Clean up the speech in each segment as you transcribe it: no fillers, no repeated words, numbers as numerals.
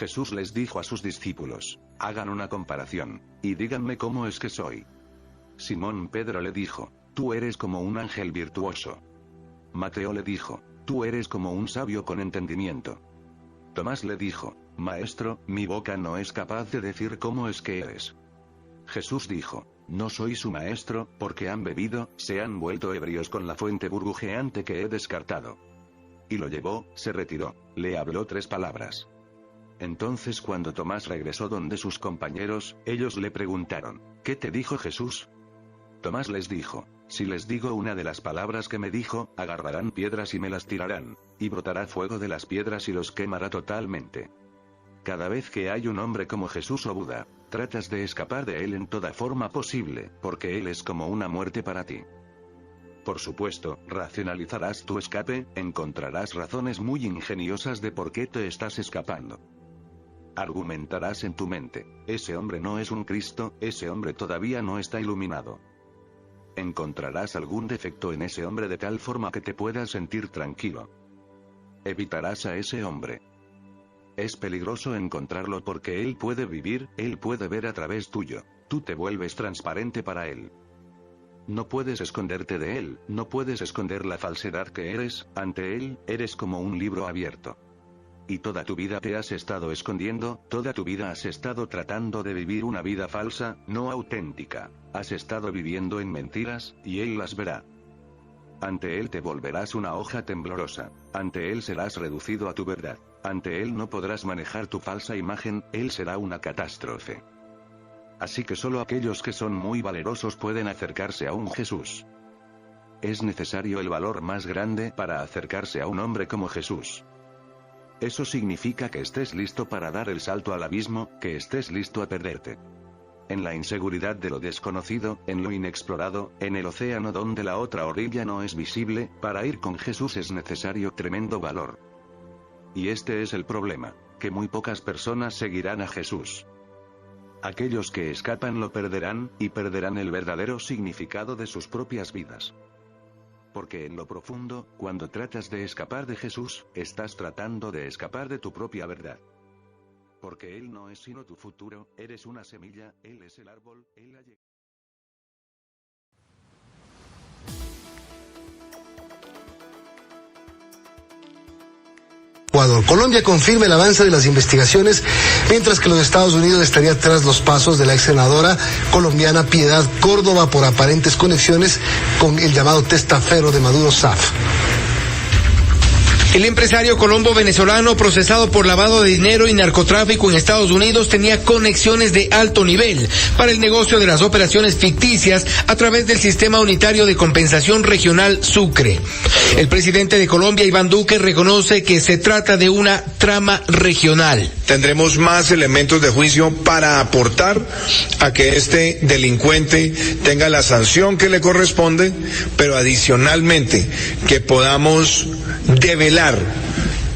Jesús les dijo a sus discípulos: hagan una comparación, y díganme cómo es que soy. Simón Pedro le dijo: tú eres como un ángel virtuoso. Mateo le dijo: tú eres como un sabio con entendimiento. Tomás le dijo: Maestro, mi boca no es capaz de decir cómo es que eres. Jesús dijo: no soy su maestro, porque han bebido, se han vuelto ebrios con la fuente burbujeante que he descartado. Y lo llevó, se retiró, le habló 3 palabras. Entonces cuando Tomás regresó donde sus compañeros, ellos le preguntaron: ¿qué te dijo Jesús? Tomás les dijo: si les digo una de las palabras que me dijo, agarrarán piedras y me las tirarán, y brotará fuego de las piedras y los quemará totalmente. Cada vez que hay un hombre como Jesús o Buda, tratas de escapar de él en toda forma posible, porque él es como una muerte para ti. Por supuesto, racionalizarás tu escape, encontrarás razones muy ingeniosas de por qué te estás escapando. Argumentarás en tu mente: ese hombre no es un Cristo, ese hombre todavía no está iluminado. Encontrarás algún defecto en ese hombre de tal forma que te puedas sentir tranquilo. Evitarás a ese hombre. Es peligroso encontrarlo porque él puede vivir, él puede ver a través tuyo, tú te vuelves transparente para él. No puedes esconderte de él, no puedes esconder la falsedad que eres, ante él, eres como un libro abierto. Y toda tu vida te has estado escondiendo, toda tu vida has estado tratando de vivir una vida falsa, no auténtica, has estado viviendo en mentiras, y él las verá. Ante él te volverás una hoja temblorosa, ante él serás reducido a tu verdad, ante él no podrás manejar tu falsa imagen, él será una catástrofe. Así que solo aquellos que son muy valerosos pueden acercarse a un Jesús. Es necesario el valor más grande para acercarse a un hombre como Jesús. Eso significa que estés listo para dar el salto al abismo, que estés listo a perderte. En la inseguridad de lo desconocido, en lo inexplorado, en el océano donde la otra orilla no es visible, para ir con Jesús es necesario tremendo valor. Y este es el problema, que muy pocas personas seguirán a Jesús. Aquellos que escapan lo perderán, y perderán el verdadero significado de sus propias vidas. Porque en lo profundo, cuando tratas de escapar de Jesús, estás tratando de escapar de tu propia verdad. Porque Él no es sino tu futuro, eres una semilla, Él es el árbol, Él ha llegado. Ecuador. Colombia confirma el avance de las investigaciones, mientras que los Estados Unidos estaría tras los pasos de la ex senadora colombiana Piedad Córdoba por aparentes conexiones con el llamado testaferro de Maduro, SAF. El empresario colombo-venezolano procesado por lavado de dinero y narcotráfico en Estados Unidos tenía conexiones de alto nivel para el negocio de las operaciones ficticias a través del Sistema Unitario de Compensación Regional Sucre. El presidente de Colombia, Iván Duque, reconoce que se trata de una trama regional. Tendremos más elementos de juicio para aportar a que este delincuente tenga la sanción que le corresponde, pero adicionalmente que podamos develar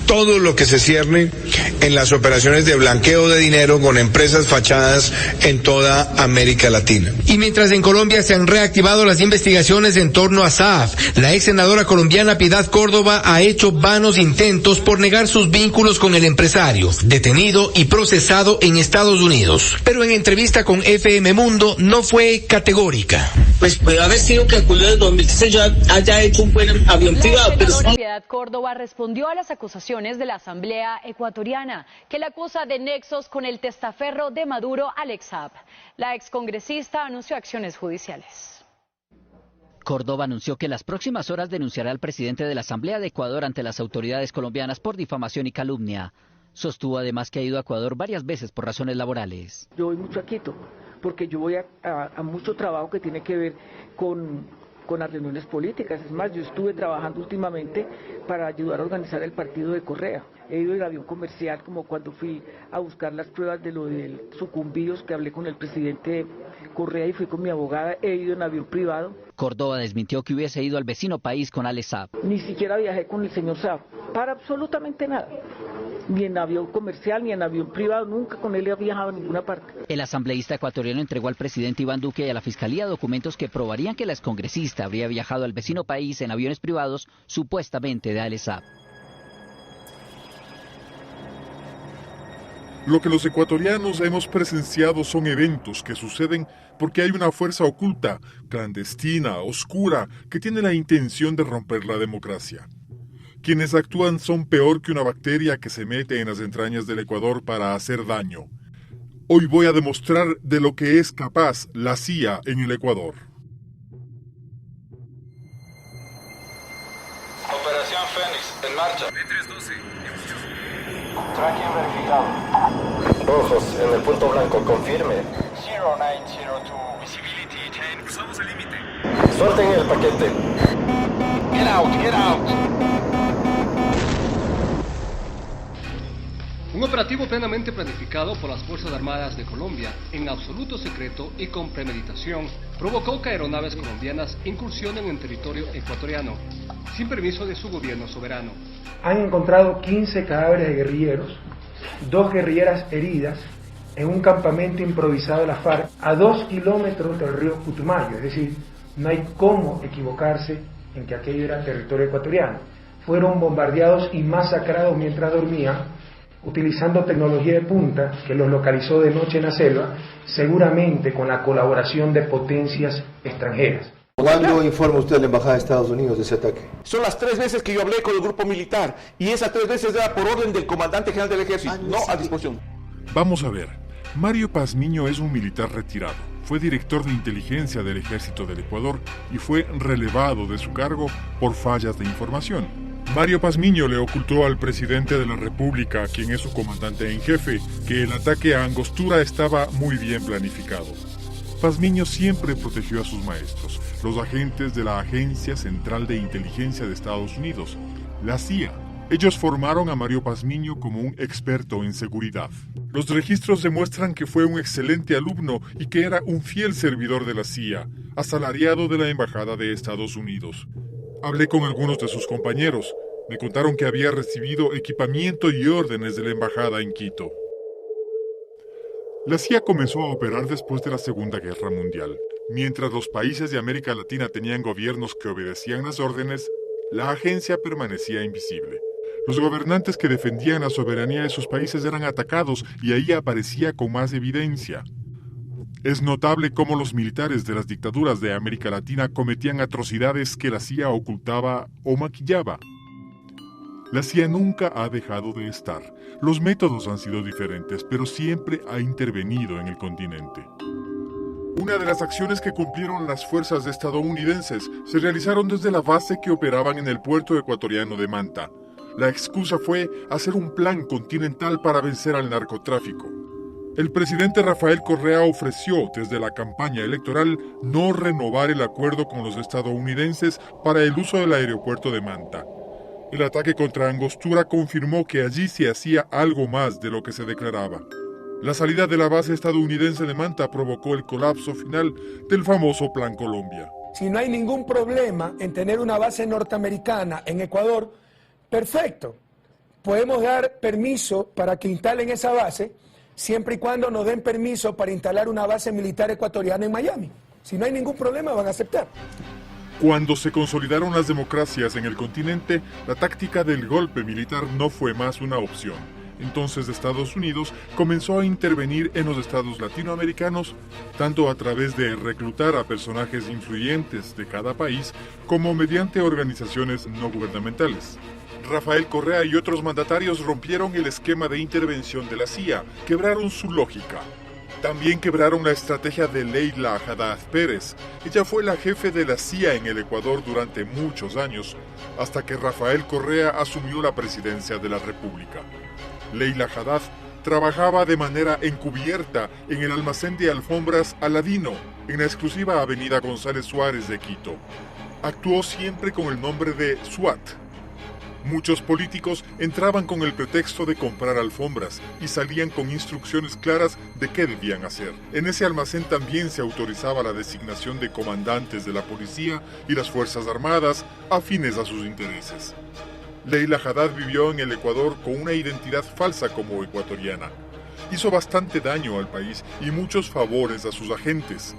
todo lo que se cierne en las operaciones de blanqueo de dinero con empresas fachadas en toda América Latina. Y mientras en Colombia se han reactivado las investigaciones en torno a SAF, la ex senadora colombiana Piedad Córdoba ha hecho vanos intentos por negar sus vínculos con el empresario, detenido y procesado en Estados Unidos. Pero en entrevista con FM Mundo no fue categórica. Pues puede haber sido que en julio del 2016 yo haya hecho un buen avión privado, pero... Piedad Córdoba respondió a las acusaciones de la Asamblea Ecuatoriana, que la acusa de nexos con el testaferro de Maduro, Alex Saab. La excongresista anunció acciones judiciales. Córdoba anunció que en las próximas horas denunciará al presidente de la Asamblea de Ecuador ante las autoridades colombianas por difamación y calumnia. Sostuvo además que ha ido a Ecuador varias veces por razones laborales. Yo voy mucho a Quito, porque yo voy a mucho trabajo que tiene que ver con las reuniones políticas. Es más, yo estuve trabajando últimamente para ayudar a organizar el partido de Correa. He ido en avión comercial, como cuando fui a buscar las pruebas de lo del sucumbidos, que hablé con el presidente Correa y fui con mi abogada. He ido en avión privado. Córdoba desmintió que hubiese ido al vecino país con Alex Saab. Ni siquiera viajé con el señor Saab, para absolutamente nada. Ni en avión comercial, ni en avión privado, nunca con él he viajado a ninguna parte. El asambleísta ecuatoriano entregó al presidente Iván Duque y a la Fiscalía documentos que probarían que la excongresista habría viajado al vecino país en aviones privados, supuestamente de Alex Saab. Lo que los ecuatorianos hemos presenciado son eventos que suceden porque hay una fuerza oculta, clandestina, oscura, que tiene la intención de romper la democracia. Quienes actúan son peor que una bacteria que se mete en las entrañas del Ecuador para hacer daño. Hoy voy a demostrar de lo que es capaz la CIA en el Ecuador. Operación Fénix, en marcha. B312, Tracking verificado. Rojos, en el punto blanco, confirme. 0902. Visibility 10. Cruzamos el límite. Suelten el paquete. Get out, get out. Un operativo plenamente planificado por las Fuerzas Armadas de Colombia, en absoluto secreto y con premeditación, provocó que aeronaves colombianas incursionen en territorio ecuatoriano, sin permiso de su gobierno soberano. Han encontrado 15 cadáveres de guerrilleros, 2 guerrilleras heridas, en un campamento improvisado de la FARC a 2 kilómetros del río Putumayo, es decir, no hay cómo equivocarse en que aquello era territorio ecuatoriano. Fueron bombardeados y masacrados mientras dormían, utilizando tecnología de punta que los localizó de noche en la selva, seguramente con la colaboración de potencias extranjeras. ¿Cuándo informa usted a la Embajada de Estados Unidos de ese ataque? Son las 3 veces que yo hablé con el grupo militar, y esas 3 veces era por orden del comandante general del ejército, no a disposición. Vamos a ver, Mario Pazmiño es un militar retirado. Fue director de inteligencia del Ejército del Ecuador y fue relevado de su cargo por fallas de información. Mario Pazmiño le ocultó al presidente de la República, quien es su comandante en jefe, que el ataque a Angostura estaba muy bien planificado. Pazmiño siempre protegió a sus maestros, los agentes de la Agencia Central de Inteligencia de Estados Unidos, la CIA. Ellos formaron a Mario Pazmiño como un experto en seguridad. Los registros demuestran que fue un excelente alumno y que era un fiel servidor de la CIA, asalariado de la Embajada de Estados Unidos. Hablé con algunos de sus compañeros. Me contaron que había recibido equipamiento y órdenes de la embajada en Quito. La CIA comenzó a operar después de la Segunda Guerra Mundial. Mientras los países de América Latina tenían gobiernos que obedecían las órdenes, la agencia permanecía invisible. Los gobernantes que defendían la soberanía de sus países eran atacados y ahí aparecía con más evidencia. Es notable cómo los militares de las dictaduras de América Latina cometían atrocidades que la CIA ocultaba o maquillaba. La CIA nunca ha dejado de estar. Los métodos han sido diferentes, pero siempre ha intervenido en el continente. Una de las acciones que cumplieron las fuerzas estadounidenses se realizaron desde la base que operaban en el puerto ecuatoriano de Manta. La excusa fue hacer un plan continental para vencer al narcotráfico. El presidente Rafael Correa ofreció desde la campaña electoral no renovar el acuerdo con los estadounidenses para el uso del aeropuerto de Manta. El ataque contra Angostura confirmó que allí se hacía algo más de lo que se declaraba. La salida de la base estadounidense de Manta provocó el colapso final del famoso Plan Colombia. Si no hay ningún problema en tener una base norteamericana en Ecuador, perfecto. Podemos dar permiso para que instalen esa base, siempre y cuando nos den permiso para instalar una base militar ecuatoriana en Miami. Si no hay ningún problema, van a aceptar. Cuando se consolidaron las democracias en el continente, la táctica del golpe militar no fue más una opción. Entonces Estados Unidos comenzó a intervenir en los estados latinoamericanos, tanto a través de reclutar a personajes influyentes de cada país, como mediante organizaciones no gubernamentales. Rafael Correa y otros mandatarios rompieron el esquema de intervención de la CIA, quebraron su lógica. También quebraron la estrategia de Leila Haddad Pérez. Ella fue la jefe de la CIA en el Ecuador durante muchos años, hasta que Rafael Correa asumió la presidencia de la República. Leila Haddad trabajaba de manera encubierta en el almacén de alfombras Aladino, en la exclusiva avenida González Suárez de Quito. Actuó siempre con el nombre de SWAT. Muchos políticos entraban con el pretexto de comprar alfombras y salían con instrucciones claras de qué debían hacer. En ese almacén también se autorizaba la designación de comandantes de la policía y las Fuerzas Armadas afines a sus intereses. Leila Haddad vivió en el Ecuador con una identidad falsa como ecuatoriana. Hizo bastante daño al país y muchos favores a sus agentes.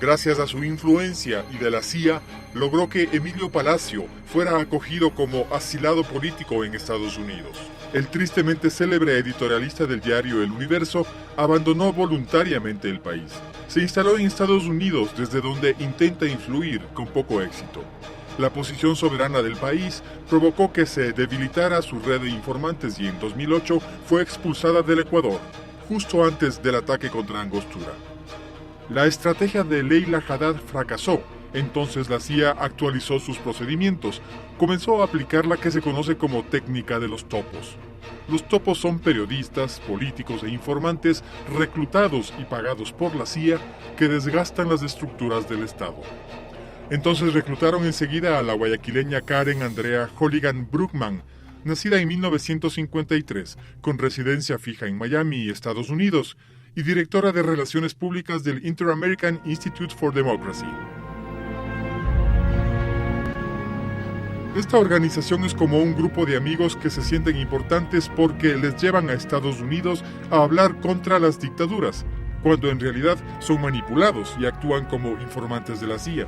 Gracias a su influencia y de la CIA, logró que Emilio Palacio fuera acogido como asilado político en Estados Unidos. El tristemente célebre editorialista del diario El Universo abandonó voluntariamente el país. Se instaló en Estados Unidos, desde donde intenta influir con poco éxito. La posición soberana del país provocó que se debilitara su red de informantes y en 2008 fue expulsada del Ecuador, justo antes del ataque contra Angostura. La estrategia de Leila Haddad fracasó, entonces la CIA actualizó sus procedimientos, comenzó a aplicar la que se conoce como técnica de los topos. Los topos son periodistas, políticos e informantes reclutados y pagados por la CIA que desgastan las estructuras del Estado. Entonces reclutaron enseguida a la guayaquileña Karen Andrea Holligan Bruckman, nacida en 1953, con residencia fija en Miami, Estados Unidos, y directora de Relaciones Públicas del Inter-American Institute for Democracy. Esta organización es como un grupo de amigos que se sienten importantes porque les llevan a Estados Unidos a hablar contra las dictaduras, cuando en realidad son manipulados y actúan como informantes de la CIA.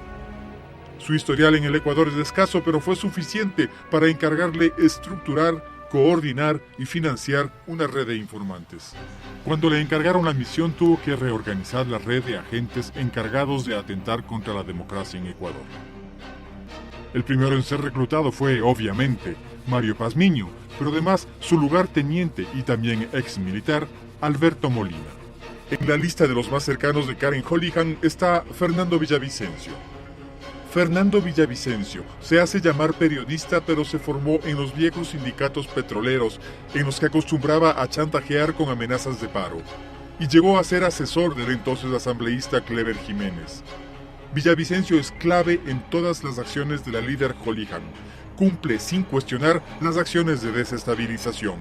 Su historial en el Ecuador es escaso, pero fue suficiente para encargarle estructurar, coordinar y financiar una red de informantes. Cuando le encargaron la misión, tuvo que reorganizar la red de agentes encargados de atentar contra la democracia en Ecuador. El primero en ser reclutado fue, obviamente, Mario Pazmiño, pero además su lugarteniente y también ex militar, Alberto Molina. En la lista de los más cercanos de Karen Holligan está Fernando Villavicencio. Fernando Villavicencio se hace llamar periodista, pero se formó en los viejos sindicatos petroleros, en los que acostumbraba a chantajear con amenazas de paro, y llegó a ser asesor del entonces asambleísta Clever Jiménez. Villavicencio es clave en todas las acciones de la líder Holligan. Cumple sin cuestionar las acciones de desestabilización.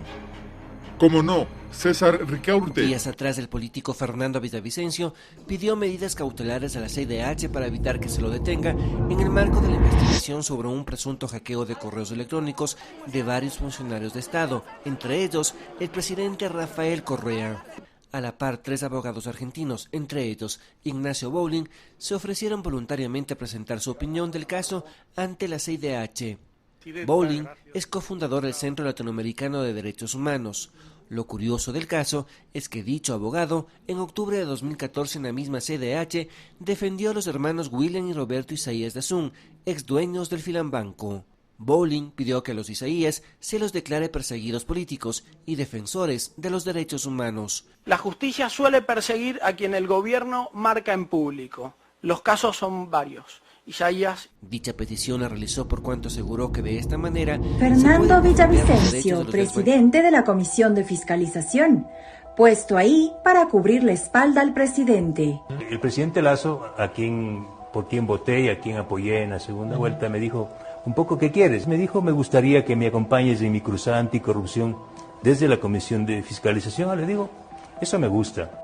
Como no, César Ricaurte. Días atrás, el político Fernando Villavicencio pidió medidas cautelares a la CIDH para evitar que se lo detenga en el marco de la investigación sobre un presunto hackeo de correos electrónicos de varios funcionarios de Estado, entre ellos el presidente Rafael Correa. A la par, 3 abogados argentinos, entre ellos Ignacio Bowling, se ofrecieron voluntariamente a presentar su opinión del caso ante la CIDH. Bowling es cofundador del Centro Latinoamericano de Derechos Humanos. Lo curioso del caso es que dicho abogado, en octubre de 2014 en la misma CIDH, defendió a los hermanos William y Roberto Isaías Dazún, ex dueños del Filambanco. Bowling pidió que a los Isaías se los declare perseguidos políticos y defensores de los derechos humanos. La justicia suele perseguir a quien el gobierno marca en público. Los casos son varios. Isaías. Dicha petición la realizó por cuanto aseguró que de esta manera Fernando Villavicencio, presidente de la Comisión de Fiscalización, puesto ahí para cubrir la espalda al presidente. El presidente Lasso, por quien voté y a quien apoyé en la segunda vuelta, me dijo, un poco, ¿qué quieres? Me dijo, me gustaría que me acompañes en mi cruzada anticorrupción desde la Comisión de Fiscalización. Le digo, eso me gusta.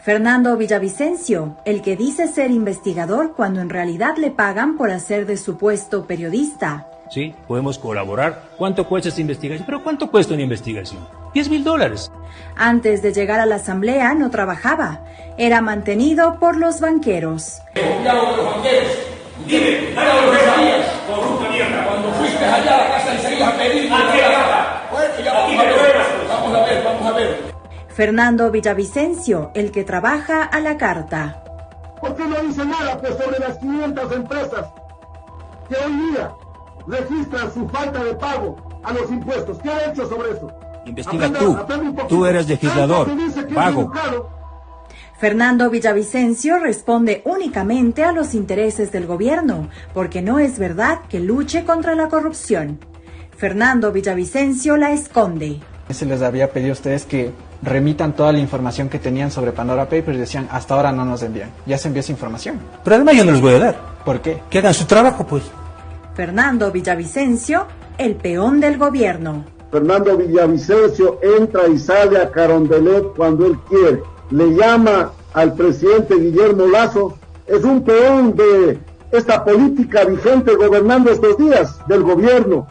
Fernando Villavicencio, el que dice ser investigador cuando en realidad le pagan por hacer de supuesto periodista. Sí, podemos colaborar. ¿Cuánto cuesta esta investigación? ¿Pero cuánto cuesta una investigación? $10,000. Antes de llegar a la asamblea no trabajaba. Era mantenido por los banqueros. Confiado de los banqueros. Dime, ¿para los Isaías? Corrupta mierda. Cuando fuiste allá a la casa de Isaías a pedir... Vamos a ver. Fernando Villavicencio, el que trabaja a la carta. ¿Por qué no dice nada sobre las 500 empresas que hoy día registran su falta de pago a los impuestos? ¿Qué ha hecho sobre eso? Investiga tú eres legislador, vago. Fernando Villavicencio responde únicamente a los intereses del gobierno, porque no es verdad que luche contra la corrupción. Fernando Villavicencio la esconde. Se les había pedido a ustedes que remitan toda la información que tenían sobre Pandora Papers. Decían, hasta ahora no nos envían. Ya se envió esa información. Pero además yo no les voy a dar. ¿Por qué? Que hagan su trabajo, pues. Fernando Villavicencio, el peón del gobierno. Fernando Villavicencio entra y sale a Carondelet cuando él quiere. Le llama al presidente Guillermo Lasso. Es un peón de esta política vigente gobernando estos días del gobierno.